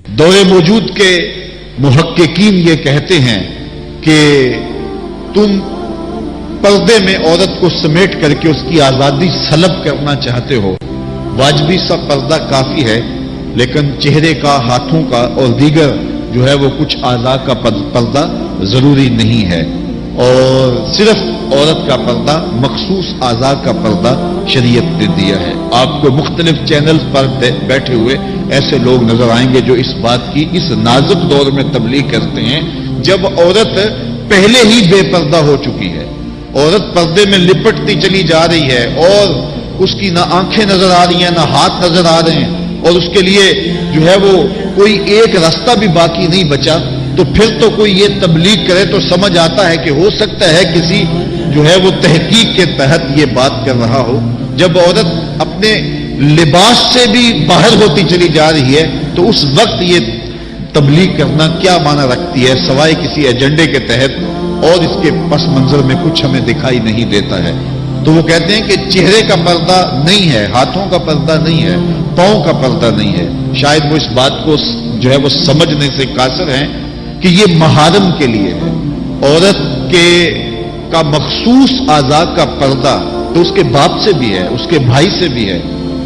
دور موجود کے محققین یہ کہتے ہیں کہ تم پردے میں عورت کو سمیٹ کر کے اس کی آزادی سلب کرنا چاہتے ہو، واجبی سا پردہ کافی ہے، لیکن چہرے کا، ہاتھوں کا اور دیگر جو ہے وہ کچھ اعضاء کا پردہ ضروری نہیں ہے، اور صرف عورت کا پردہ، مخصوص اعضاء کا پردہ شریعت نے دیا ہے۔ آپ کو مختلف چینلز پر بیٹھے ہوئے ایسے لوگ نظر آئیں گے جو اس بات کی اس نازک دور میں تبلیغ کرتے ہیں جب عورت پہلے ہی بے پردہ ہو چکی ہے، عورت پردے میں لپٹتی چلی جا رہی ہے اور اس کی نہ آنکھیں نظر آ رہی ہیں نہ ہاتھ نظر آ رہے ہیں، اور اس کے لیے جو ہے وہ کوئی ایک راستہ بھی باقی نہیں بچا، تو پھر تو کوئی یہ تبلیغ کرے تو سمجھ آتا ہے کہ ہو سکتا ہے کسی جو ہے وہ تحقیق کے تحت یہ بات کر رہا ہو۔ جب عورت اپنے لباس سے بھی باہر ہوتی چلی جا رہی ہے تو اس وقت یہ تبلیغ کرنا کیا معنی رکھتی ہے سوائے کسی ایجنڈے کے تحت، اور اس کے پس منظر میں کچھ ہمیں دکھائی نہیں دیتا ہے۔ تو وہ کہتے ہیں کہ چہرے کا پردہ نہیں ہے، ہاتھوں کا پردہ نہیں ہے، پاؤں کا پردہ نہیں ہے۔ شاید وہ اس بات کو جو ہے وہ سمجھنے سے قاصر ہیں کہ یہ محارم کے لیے ہے۔ عورت کا مخصوص اعضاء کا پردہ تو اس کے باپ سے بھی ہے، اس کے بھائی سے بھی ہے،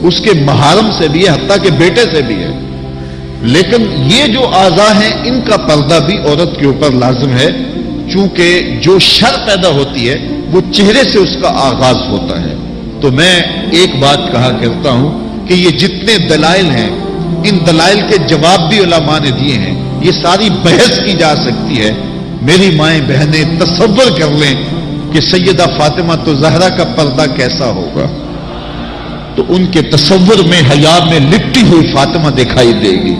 اس کے محارم سے بھی ہے، حتیٰ کہ بیٹے سے بھی ہے، لیکن یہ جو اعضاء ہیں ان کا پردہ بھی عورت کے اوپر لازم ہے، چونکہ جو شر پیدا ہوتی ہے وہ چہرے سے اس کا آغاز ہوتا ہے۔ تو میں ایک بات کہا کرتا ہوں کہ یہ جتنے دلائل ہیں ان دلائل کے جواب بھی علماء نے دیے ہیں، یہ ساری بحث کی جا سکتی ہے۔ میری مائیں بہنیں تصور کر لیں کہ سیدہ فاطمہ تو زہرا کا پردہ کیسا ہوگا، تو ان کے تصور میں حیا میں لپٹی ہوئی فاطمہ دکھائی دے گی۔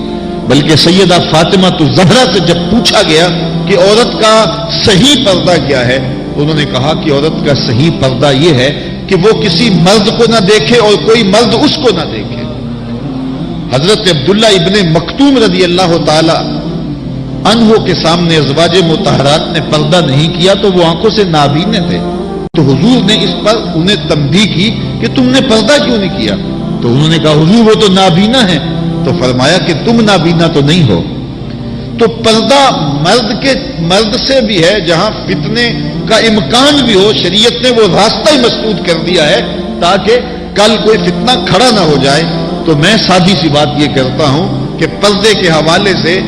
بلکہ سیدہ فاطمہ تو زہرا سے جب پوچھا گیا کہ عورت کا صحیح پردہ کیا ہے، انہوں نے کہا کہ عورت کا صحیح پردہ یہ ہے کہ وہ کسی مرد کو نہ دیکھے اور کوئی مرد اس کو نہ دیکھے۔ حضرت عبداللہ ابن مکتوم رضی اللہ تعالی عنہ کے سامنے ازواج مطہرات نے پردہ نہیں کیا تو وہ آنکھوں سے نابینے تھے، تو حضور نے اس پر انہیں تنبیہ کی کہ تم نے پردہ کیوں نہیں کیا؟ تو انہوں نے کہا حضور وہ تو نابینا ہے، تو فرمایا کہ تم نابینا تو نہیں ہو۔ تو پردہ مرد سے بھی ہے، جہاں فتنے کا امکان بھی ہو، شریعت نے وہ راستہ ہی مسدود کر دیا ہے تاکہ کل کوئی فتنہ کھڑا نہ ہو جائے۔ تو میں سادی سی بات یہ کرتا ہوں کہ پردے کے حوالے سے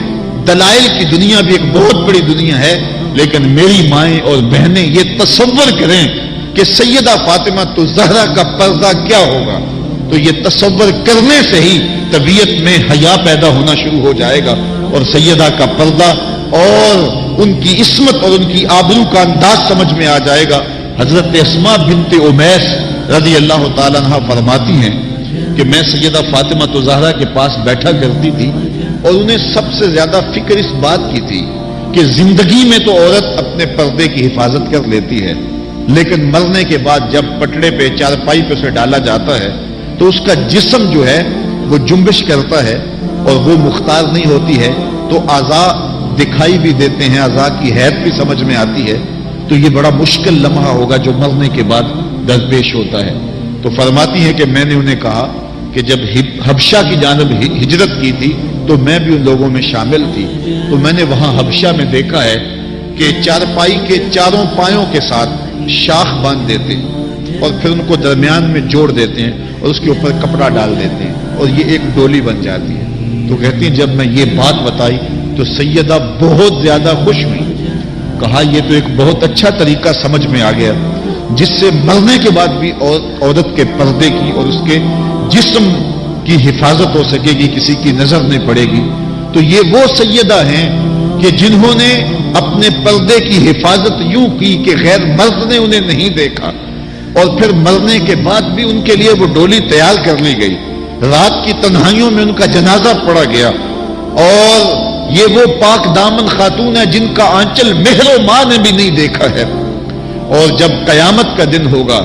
دلائل کی دنیا بھی ایک بہت بڑی دنیا ہے، لیکن میری مائیں اور بہنیں یہ تصور کریں کہ سیدہ فاطمہ تو زہرا کا پردہ کیا ہوگا، تو یہ تصور کرنے سے ہی طبیعت میں حیا پیدا ہونا شروع ہو جائے گا، اور سیدہ کا پردہ اور ان کی عصمت اور ان کی آبرو کا انداز سمجھ میں آ جائے گا۔ حضرت اسماء بنت امیس رضی اللہ تعالیٰ عنہ فرماتی ہیں کہ میں سیدہ فاطمہ تو زہرا کے پاس بیٹھا کرتی تھی اور انہیں سب سے زیادہ فکر اس بات کی تھی کہ زندگی میں تو عورت اپنے پردے کی حفاظت کر لیتی ہے، لیکن مرنے کے بعد جب پٹڑے پہ چارپائی پہ اسے ڈالا جاتا ہے تو اس کا جسم جو ہے وہ جنبش کرتا ہے اور وہ مختار نہیں ہوتی ہے، تو اعضاء دکھائی بھی دیتے ہیں، اعضاء کی حیت بھی سمجھ میں آتی ہے، تو یہ بڑا مشکل لمحہ ہوگا جو مرنے کے بعد درپیش ہوتا ہے۔ تو فرماتی ہے کہ میں نے انہیں کہا کہ جب حبشہ کی جانب ہجرت کی تھی تو میں بھی ان لوگوں میں شامل تھی، تو میں نے وہاں حبشہ میں دیکھا ہے کہ چارپائی کے چاروں پایوں کے ساتھ شاخ باندھ دیتے ہیں اور پھر ان کو درمیان میں جوڑ دیتے ہیں اور اس کے اوپر کپڑا ڈال دیتے ہیں اور یہ ایک ڈولی بن جاتی ہے۔ تو کہتی ہیں جب میں یہ بات بتائی تو سیدہ بہت زیادہ خوش ہوئی، کہا یہ تو ایک بہت اچھا طریقہ سمجھ میں آ گیا جس سے مرنے کے بعد بھی عورت کے پردے کی اور اس کے جسم کی حفاظت ہو سکے گی، کسی کی نظر نہیں پڑے گی۔ تو یہ وہ سیدہ ہیں کہ جنہوں نے اپنے پردے کی حفاظت یوں کی کہ غیر مرد نے انہیں نہیں دیکھا، اور پھر مرنے کے بعد بھی ان کے لیے وہ ڈولی تیار کر لی گئی، رات کی تنہائیوں میں ان کا جنازہ پڑا گیا، اور یہ وہ پاک دامن خاتون ہے جن کا آنچل مہر و ماں نے بھی نہیں دیکھا ہے۔ اور جب قیامت کا دن ہوگا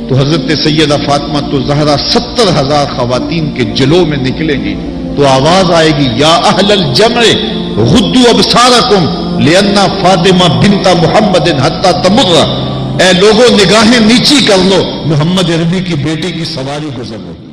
تو حضرت سیدہ فاطمہ تو زہرا 70,000 خواتین کے جلوں میں نکلے گی، تو آواز آئے گی یا اہل الجمع غدوا ابصارکم لأن فاطمہ بنت محمد حتی تمر، اے لوگوں نگاہیں نیچی کر لو، محمد عربی کی بیٹی کی سواری گزر رہی۔